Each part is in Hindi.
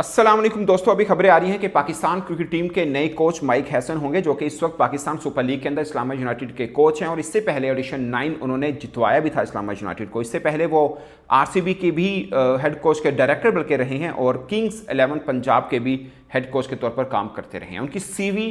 अस्सलाम वालेकुम दोस्तों, अभी खबरें आ रही हैं कि पाकिस्तान क्रिकेट टीम के नए कोच माइक हैसन होंगे, जो कि इस वक्त पाकिस्तान सुपर लीग के अंदर इस्लामाबाद यूनाइटेड के कोच हैं। और इससे पहले एडिशन 9 उन्होंने जितवाया भी था इस्लामाबाद यूनाइटेड को। इससे पहले वो आरसीबी के भी हेड कोच के डायरेक्टर बल्कि रहे हैं और किंग्स 11 पंजाब के भी हेड कोच के तौर पर काम करते रहे हैं। उनकी सीवी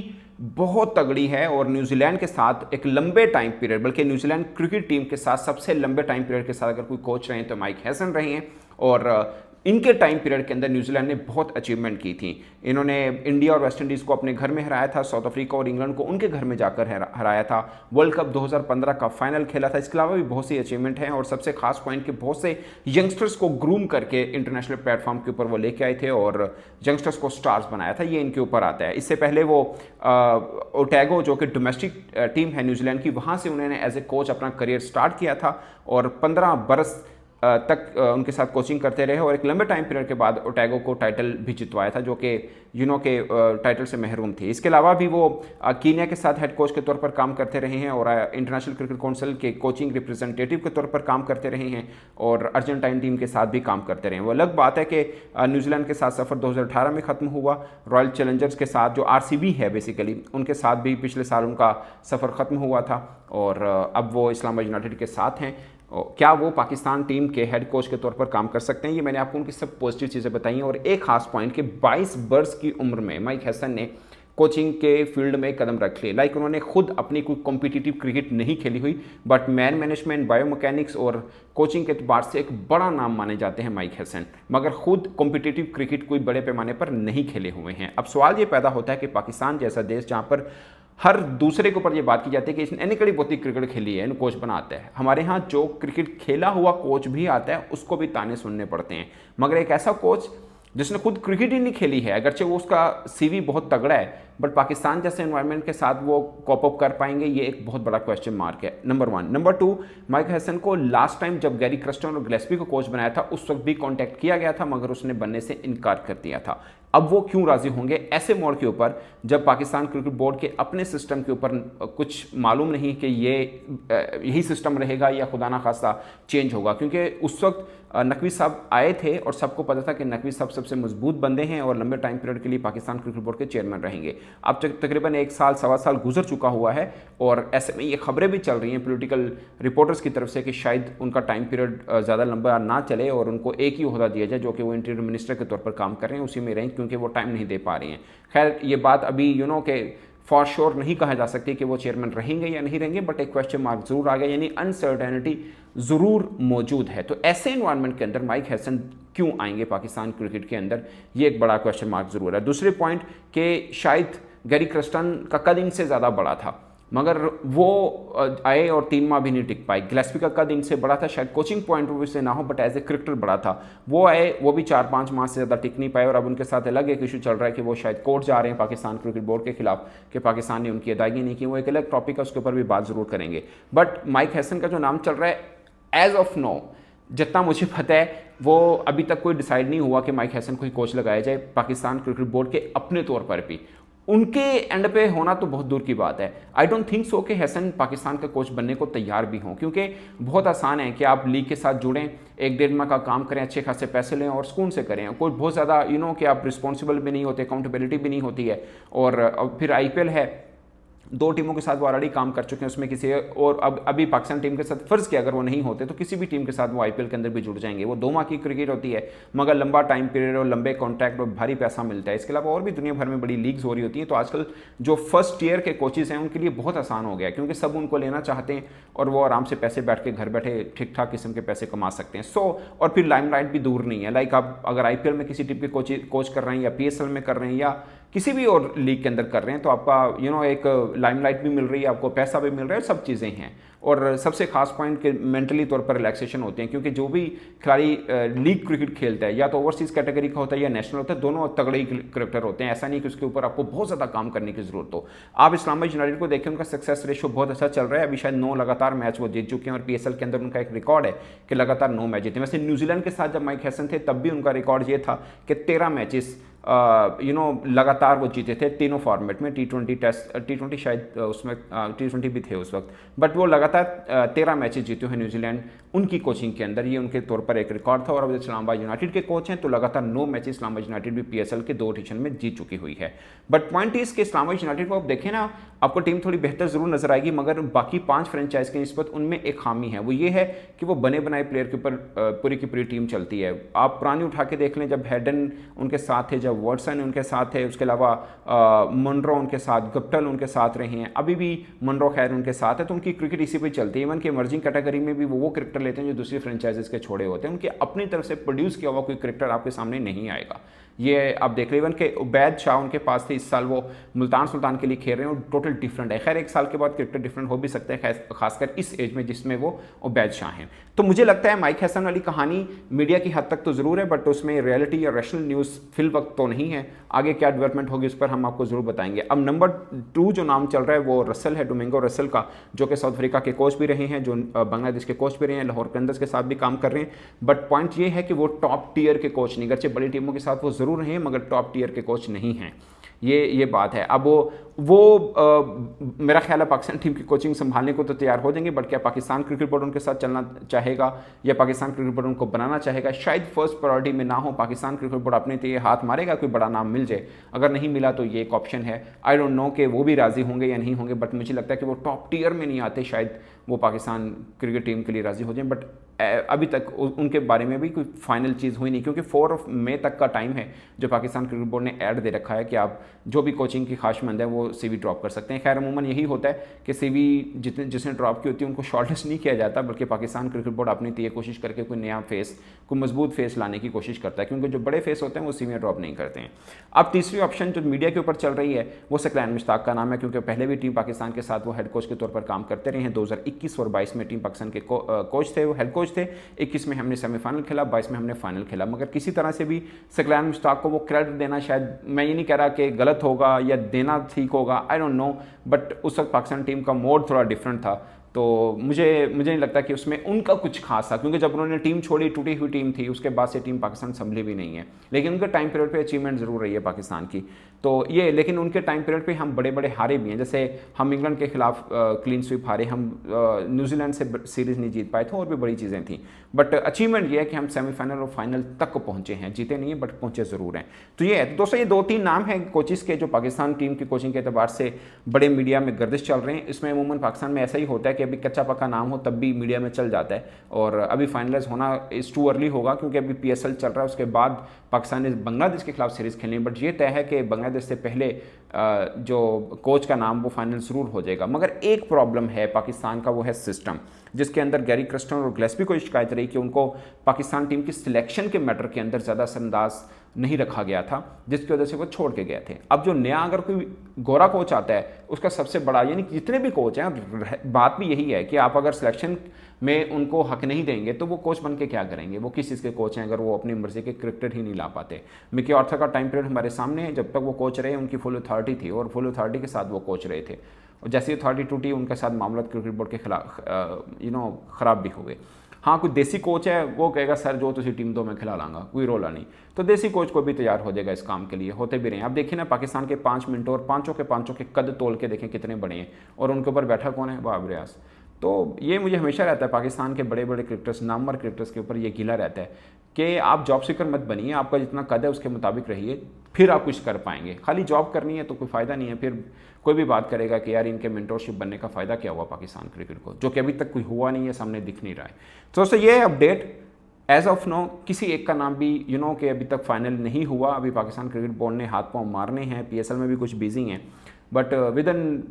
बहुत तगड़ी है और न्यूजीलैंड के साथ एक लंबे टाइम पीरियड, बल्कि न्यूजीलैंड क्रिकेट टीम के साथ सबसे लंबे टाइम पीरियड के साथ अगर कोई कोच रहे हैं तो माइक हैसन रहे हैं। और इनके टाइम पीरियड के अंदर न्यूजीलैंड ने बहुत अचीवमेंट की थी। इन्होंने इंडिया और वेस्ट इंडीज़ को अपने घर में हराया था, साउथ अफ्रीका और इंग्लैंड को उनके घर में जाकर हराया था, वर्ल्ड कप 2015 का फाइनल खेला था। इसके अलावा भी बहुत सी अचीवमेंट हैं और सबसे खास पॉइंट कि बहुत से यंगस्टर्स को ग्रूम करके इंटरनेशनल प्लेटफॉर्म के ऊपर वो लेके आए थे और यंगस्टर्स को स्टार्स बनाया था। ये इनके ऊपर आता है। इससे पहले वो ओटैगो, जो कि डोमेस्टिक टीम है न्यूजीलैंड की, वहाँ से उन्होंने एज ए कोच अपना करियर स्टार्ट किया था और 15 बरस तक उनके साथ कोचिंग करते रहे और एक लंबे टाइम पीरियड के बाद ओटैगो को टाइटल भी जितवाया था, जो कि के टाइटल से महरूम थी। इसके अलावा भी वो कीनिया के साथ हेड कोच के तौर पर काम करते रहे हैं और इंटरनेशनल क्रिकेट काउंसिल के कोचिंग रिप्रेजेंटेटिव के तौर पर काम करते रहे हैं और अर्जेंटाइन टीम के साथ भी काम करते रहे हैं। वो अलग बात है कि न्यूजीलैंड के साथ सफ़र 2018 में ख़त्म हुआ। रॉयल चैलेंजर्स के साथ, जो आरसीबी है बेसिकली, उनके साथ भी पिछले साल उनका सफ़र ख़त्म हुआ था और अब वो इस्लामाबाद यूनाइटेड के साथ हैं। क्या वो पाकिस्तान टीम के हेड कोच के तौर पर काम कर सकते हैं? ये मैंने आपको उनकी सब पॉजिटिव चीज़ें बताई हैं। और एक खास पॉइंट कि 22 वर्ष की उम्र में माइक हैसन ने कोचिंग के फील्ड में कदम रख लिए। उन्होंने खुद अपनी कोई कॉम्पिटिटिव क्रिकेट नहीं खेली हुई, बट मैन मैनेजमेंट, बायोमैकेनिक्स और कोचिंग के एतबार से एक बड़ा नाम माने जाते हैं माइक हैसन, मगर खुद कॉम्पिटिटिव क्रिकेट कोई बड़े पैमाने पर नहीं खेले हुए हैं। अब सवाल ये पैदा होता है कि पाकिस्तान जैसा देश, जहाँ पर हर दूसरे के ऊपर ये बात की जाती है कि इसने कड़ी बहुत ही क्रिकेट खेली है, कोच बनाता है, हमारे यहाँ जो क्रिकेट खेला हुआ कोच भी आता है उसको भी ताने सुनने पड़ते हैं। मगर एक ऐसा कोच जिसने खुद क्रिकेट ही नहीं खेली है, अगरचे वो उसका सीवी बहुत तगड़ा है, बट पाकिस्तान जैसे एनवायरनमेंट के साथ वो कॉप अप कर पाएंगे, ये एक बहुत बड़ा क्वेश्चन मार्क है। नंबर 1। नंबर 2, माइक हैसन को लास्ट टाइम जब गैरी क्रस्टन और गिलेस्पी को कोच बनाया था उस वक्त भी कॉन्टैक्ट किया गया था, मगर उसने बनने से इनकार कर दिया था। अब वो क्यों राजी होंगे ऐसे मोड़ के ऊपर, जब पाकिस्तान क्रिकेट बोर्ड के अपने सिस्टम के ऊपर कुछ मालूम नहीं कि ये यही सिस्टम रहेगा या खुदा ना खास्ता चेंज होगा? क्योंकि उस वक्त नकवी साहब आए थे और सबको पता था कि नकवी साहब सबसे मजबूत बंदे हैं और लंबे टाइम पीरियड के लिए पाकिस्तान क्रिकेट बोर्ड के चेयरमैन रहेंगे। अब तकरीबन 1 साल, सवा साल गुजर चुका हुआ है और ऐसे में ये खबरें भी चल रही हैं पॉलिटिकल रिपोर्टर्स की तरफ से कि शायद उनका टाइम पीरियड ज़्यादा लंबा ना चले और उनको एक ही ओहदा दिया जाए, जो कि वो इंटीरियर मिनिस्टर के तौर पर काम कर रहे हैं, उसी में रहें, क्योंकि वो टाइम नहीं दे पा रही हैं। खैर, ये बात अभी के फॉर श्योर नहीं कहा जा सकती कि वो चेयरमैन रहेंगे या नहीं रहेंगे, बट एक क्वेश्चन मार्क जरूर आ गया, यानी अनसर्टेनिटी जरूर मौजूद है। तो ऐसे एनवायरनमेंट के अंदर माइक हैसन क्यों आएंगे पाकिस्तान क्रिकेट के अंदर, ये एक बड़ा क्वेश्चन मार्क जरूर है। दूसरे पॉइंट कि शायद गैरी क्रस्टन का कद इनसे ज़्यादा बड़ा था, मगर वो आए और 3 माह भी नहीं टिक पाए। गिलेस्पी का कद इनसे बड़ा था, शायद कोचिंग पॉइंट ऑफ व्यू से ना हो, बट एज ए क्रिकेटर बड़ा था। वो आए, वो भी 4-5 माह से ज़्यादा टिक नहीं पाए और अब उनके साथ अलग एक इशू चल रहा है कि वो शायद कोर्ट जा रहे हैं पाकिस्तान क्रिकेट बोर्ड के खिलाफ कि पाकिस्तान ने उनकी अदायगी नहीं की। वो एक अलग टॉपिक है, उसके ऊपर भी बात ज़रूर करेंगे। बट माइक हैसन का जो नाम चल रहा है, एज ऑफ नो, जितना मुझे पता है, वो अभी तक कोई डिसाइड नहीं हुआ कि माइक हैसन को ही कोच लगाया जाए पाकिस्तान क्रिकेट बोर्ड के अपने तौर पर भी। उनके एंड पे होना तो बहुत दूर की बात है। आई डोंट थिंक सो कि हैसन पाकिस्तान का कोच बनने को तैयार भी हों, क्योंकि बहुत आसान है कि आप लीग के साथ जुड़ें, 1-1.5 माह का काम करें, अच्छे खासे पैसे लें और सुकून से करें। कोई बहुत ज़्यादा कि आप रिस्पॉन्सिबल भी नहीं होते, अकाउंटेबिलिटी भी नहीं होती है। और फिर आईपीएल है, 2 टीमों के साथ वो ऑलरेडी काम कर चुके हैं, उसमें किसी और अब अभी पाकिस्तान टीम के साथ फ़र्ज़ किया अगर वो नहीं होते तो किसी भी टीम के साथ वो आईपीएल के अंदर भी जुड़ जाएंगे। वो 2 माह की क्रिकेट होती है, मगर लंबा टाइम पीरियड और लंबे कॉन्ट्रैक्ट और भारी पैसा मिलता है। इसके अलावा और भी दुनिया भर में बड़ी लीग्स हो रही होती हैं, तो आजकल जो फर्स्ट ईयर के कोचेज़ हैं उनके लिए बहुत आसान हो गया, क्योंकि सब उनको लेना चाहते हैं और वो आराम से पैसे बैठ के घर बैठे ठीक ठाक किस्म के पैसे कमा सकते हैं। और फिर लाइमलाइट भी दूर नहीं है। आप अगर आईपीएल में किसी टीम के कोच कर रहे हैं या पीएसएल में कर रहे हैं या किसी भी और लीग के अंदर कर रहे हैं, तो आपका एक लाइमलाइट भी मिल रही है, आपको पैसा भी मिल रहा है, सब चीज़ें हैं। और सबसे खास पॉइंट कि मेंटली तौर पर रिलैक्सेशन होते हैं, क्योंकि जो भी खिलाड़ी लीग क्रिकेट खेलता है या तो ओवरसीज़ कैटेगरी का होता है या नेशनल होता है, दोनों तगड़े ही क्रिकेटर होते हैं। ऐसा नहीं कि उसके ऊपर आपको बहुत ज़्यादा काम करने की ज़रूरत हो। आप इस्लामाबाद यूनाइटेड को देखें, उनका सक्सेस रेशो बहुत अच्छा चल रहा है। अभी शायद 9 लगातार मैच वो जीत चुके हैं और पीएसएल के अंदर उनका एक रिकॉर्ड है कि लगातार 9 मैच जीते। वैसे न्यूजीलैंड के साथ जब माइक हैसन थे तब भी उनका रिकॉर्ड ये था कि 13 मैचेस लगातार वो जीते थे तीनों फॉर्मेट में, T20 टेस्ट, T20 शायद उसमें T20 भी थे उस वक्त, बट वो लगातार 13 मैचेस जीते हुए न्यूजीलैंड उनकी कोचिंग के अंदर, ये उनके तौर पर एक रिकॉर्ड था। और अब इस्लामाबाद यूनाइटेड के कोच हैं तो लगातार 9 मैचेस इस्लामाबाद यूनाइटेड भी PSL के 2 एडिशन में जीत चुकी हुई है। बट पॉइंट इस कि इस्लामाबाद यूनाइटेड को आप देखें ना, आपको टीम थोड़ी बेहतर जरूर नजर आएगी, मगर बाकी 5 फ्रेंचाइज की निस्बत उनमें एक खामी है, वो ये है कि वो बने बनाए प्लेयर के ऊपर पूरी की पूरी टीम चलती है। आप पुरानी उठा के देख लें, जब हेडन उनके साथ थे, जब वॉटसन उनके साथ थे, उसके अलावा मुनरो उनके साथ, गप्टल उनके साथ रहे हैं, अभी भी मुनरो खैर उनके साथ है, तो उनकी क्रिकेट इसी पे चलती है। इवन कि इमर्जिंग कैटेगरी में भी वो क्रिकेटर लेते हैं जो दूसरी फ्रेंचाइजेस के छोड़े होते हैं, उनकी अपनी तरफ से प्रोड्यूस किया हुआ कोई क्रिकेटर आपके सामने नहीं आएगा। ये आप देख लें, इवन के उबैद शाह उनके पास थे, इस साल वो मुल्तान सुल्तान के लिए खेल रहे हैं और टोटल डिफरेंट है। खैर एक साल के बाद क्रिकेट डिफरेंट हो भी सकता है, खासकर इस एज में जिसमें वो उबैद शाह हैं। तो मुझे लगता है माइक हैसन वाली कहानी मीडिया की हद तक तो ज़रूर है, बट उसमें रियलिटी या रैशनल न्यूज़ फिल वक्त तो नहीं है। आगे क्या डेवलपमेंट होगी उस पर हम आपको ज़रूर बताएंगे। अब नंबर 2 जो नाम चल रहा है वो रसल है, डोमिंगो रसल का, जो कि साउथ अफ्रीका के कोच भी रहे हैं, जो बांग्लादेश के कोच भी रहे हैं, लाहौर कलंदर्स के साथ भी काम कर रहे हैं। बट पॉइंट ये है कि वो टॉप टियर के कोच नहीं, गर्चे बड़ी टीमों के साथ वो ज़रूर हैं मगर टॉप टियर के कोच नहीं हैं, ये बात है। अब मेरा ख्याल है पाकिस्तान टीम की कोचिंग संभालने को तो तैयार हो जाएंगे, बट क्या पाकिस्तान क्रिकेट बोर्ड उनके साथ चलना चाहेगा या पाकिस्तान क्रिकेट बोर्ड उनको बनाना चाहेगा, शायद फर्स्ट प्रायोरिटी में ना हो। पाकिस्तान क्रिकेट बोर्ड अपने लिए हाथ मारेगा, कोई बड़ा नाम मिल जाए, अगर नहीं मिला तो ये एक ऑप्शन है। आई डोंट नो कि वो भी राजी होंगे या नहीं होंगे, बट मुझे लगता है कि वो टॉप टियर में नहीं आते, शायद वो पाकिस्तान क्रिकेट टीम के लिए राजी हो जाए। बट अभी तक उनके बारे में भी कोई फाइनल चीज़ हुई नहीं, क्योंकि 4 मई तक का टाइम है जो पाकिस्तान क्रिकेट बोर्ड ने ऐड दे रखा है कि आप जो भी कोचिंग की ख्वाहिशमंद है वो CV ड्रॉप कर सकते हैं। खैर अमूमन यही होता है कि CV जिसने ड्रॉप की होती है उनको शॉर्टलिस्ट नहीं किया जाता, बल्कि पाकिस्तान क्रिकेट बोर्ड अपनी ये कोशिश करके कोई नया फेस, कोई मजबूत फेस लाने की कोशिश करता है, क्योंकि जो बड़े फेस होते हैं वो CV ड्रॉप नहीं करते हैं। अब तीसरी ऑप्शन जो मीडिया के ऊपर चल रही है वो सकलैन मुश्ताक का नाम है, क्योंकि पहले भी टीम पाकिस्तान के साथ वो हेड कोच के तौर पर काम करते रहे हैं। 2021 और 22 में टीम पाकिस्तान के कोच थे, वो हेड कोच थे। 21 में हमने सेमीफाइनल खेला, 22 में हमने फाइनल खेला, मगर किसी तरह से भी सकलैन मुश्ताक को वो क्रेडिट देना, शायद मैं ये नहीं कह रहा कि गलत होगा या देना ठीक होगा, आई डोंट नो, बट उस वक्त पाकिस्तान टीम का मोड थोड़ा डिफरेंट था, तो मुझे नहीं लगता कि उसमें उनका कुछ खास था, क्योंकि जब उन्होंने टीम छोड़ी, टूटी हुई टीम थी, उसके बाद से टीम पाकिस्तान संभली भी नहीं है। लेकिन उनके टाइम पीरियड पे अचीवमेंट ज़रूर रही है पाकिस्तान की, तो ये, लेकिन उनके टाइम पीरियड पे हम बड़े बड़े हारे भी हैं, जैसे हम इंग्लैंड के खिलाफ क्लीन स्वीप हारे, हम न्यूजीलैंड से सीरीज़ नहीं जीत पाए थे, और भी बड़ी चीज़ें थी। बट अचीवमेंट ये है कि हम सेमीफाइनल और फाइनल तक पहुँचे हैं, जीते नहीं है बट पहुँचे ज़रूर हैं। तो ये है दोस्तों, ये 2-3 नाम हैं कोचिज़ के जो पाकिस्तान टीम की कोचिंग के अतबार से बड़े मीडिया में गर्दिश चल रहे हैं। इसमें अमूमन पाकिस्तान में ऐसा ही होता है कि अभी कच्चा पक्का नाम हो तब भी मीडिया में चल जाता है, और अभी फाइनलाइज होना इस टू अर्ली होगा, क्योंकि अभी PSL चल रहा है, उसके बाद पाकिस्तान ने बांग्लादेश के खिलाफ सीरीज़ खेलनी है। बट ये तय है कि बांग्लादेश से पहले जो कोच का नाम वो फाइनल ज़रूर हो जाएगा। मगर एक प्रॉब्लम है पाकिस्तान का, वो है सिस्टम, जिसके अंदर गैरी क्रिस्टन और गिलेस्पी को शिकायत रही कि उनको पाकिस्तान टीम की सिलेक्शन के मैटर के अंदर ज़्यादा असरअंदाज नहीं रखा गया था, जिसकी वजह से वो छोड़ के गए थे। अब जो नया अगर कोई गोरा कोच आता है, उसका सबसे बड़ा, यानी कि जितने भी कोच हैं, बात भी यही है कि आप अगर सिलेक्शन में उनको हक नहीं देंगे तो वो कोच बन के क्या करेंगे, वो किस चीज़ के कोच हैं अगर वो अपनी मर्जी के क्रिकेटर ही नहीं ला पाते। मिकी आर्थर का टाइम पीरियड हमारे सामने है, जब तक वो कोच रहे उनकी फुल अथॉरिटी थी और फुल अथॉरिटी के साथ वो कोच रहे थे, और जैसे अथॉरिटी टूटी उनके साथ मामला क्रिकेट बोर्ड के खिलाफ ख़राब भी हो गए। हाँ, कोई देसी कोच है वो कहेगा सर जो तुझे टीम दो मैं खिला लांगा, कोई रोला नहीं, तो देसी कोच को भी तैयार हो जाएगा इस काम के लिए, होते भी रहे। अब देखिए ना, पाकिस्तान के 5 मिनट और पाँचों के कद तोल के देखें कितने बड़े हैं, और उनके ऊपर बैठा कौन है, बाबर रियाज। तो ये मुझे हमेशा रहता है पाकिस्तान के बड़े बड़े क्रिकेटर्स, नामवर क्रिकेटर्स के ऊपर ये गिला रहता है कि आप जॉब सीकर मत बनिए, आपका जितना कद है उसके मुताबिक रहिए, फिर आप कुछ कर पाएंगे। खाली जॉब करनी है तो कोई फ़ायदा नहीं है, फिर कोई भी बात करेगा कि यार इनके मेंटरशिप बनने का फ़ायदा क्या हुआ पाकिस्तान क्रिकेट को, जो कि अभी तक कोई हुआ नहीं है, सामने दिख नहीं रहा है। तो दोस्तों ये अपडेट एज ऑफ नो किसी एक का नाम भी कि अभी तक फाइनल नहीं हुआ, अभी पाकिस्तान क्रिकेट बोर्ड ने हाथ पांव मारने हैं, PSL में भी कुछ बिजी हैं, बट विद इन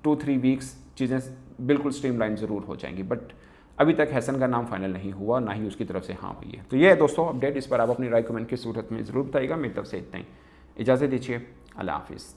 2-3 वीक्स चीज़ें बिल्कुल स्ट्रीमलाइन ज़रूर हो जाएंगी। बट अभी तक हैसन का नाम फाइनल नहीं हुआ, ना ही उसकी तरफ से हाँ हुई है। तो ये है दोस्तों अपडेट, इस पर आप अपनी राय कमेंट की सूरत में ज़रूर बताइएगा। मेरी तरफ से इतना ही, इजाज़त दीजिए, अल्लाह हाफिज़।